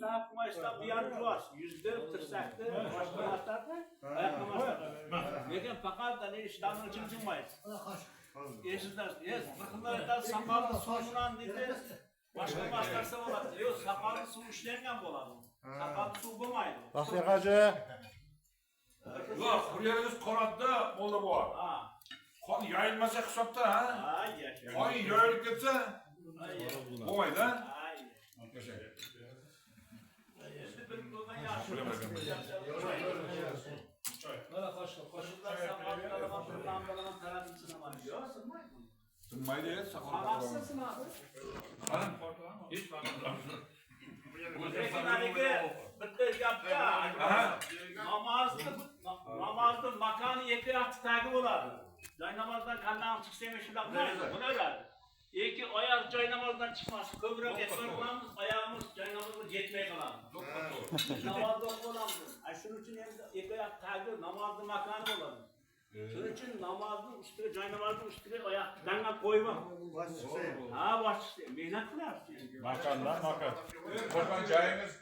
Yapmayışta bir yer var. Yüzde tırsaktı. Başlamaktadır. Ayaklamaktadır. Lekin fakat da ne işlemler için çıkmayız. Esizler, bıkımlarda sakallı suyundan dedi. Başka başlarsa olabilir. Yok sakallı su işlengen oladı. Sakallı su bulmaydı. Bak yakacı. Yok, buraya biz konatta molda bu var. Kon yayılmasa kısapta ha. Ay yaşa. Kon yayılıp gitse olmaydı ha. Ay. Teşekkür. Koşullar sakallılarına fırlanmalarına tarafısına var. Diyorsun mu? Tımmaydı ya sakal. Havaksızsın abi. Hanım, hiç bakmadım. Lekin hareket bitti yaptı. Namazda makanı yeki atı takip olardı. Cay namazdan kandan çıksaymış şurada bu ne öyle? İyi ki ayağımız cay namazdan çıkmaz. Kömürüm etmez olamız, ayağımız cay namazdan yetmeye kalamız. Namazda olamız. Şunun için yeki atı takip, namazda makanı olamız. Şunun için namazın üstüne, cay namazın üstüne ayak danga koymam. Ha başçısı, mehnet kılarsın. Makandan makan. Korkan cayınız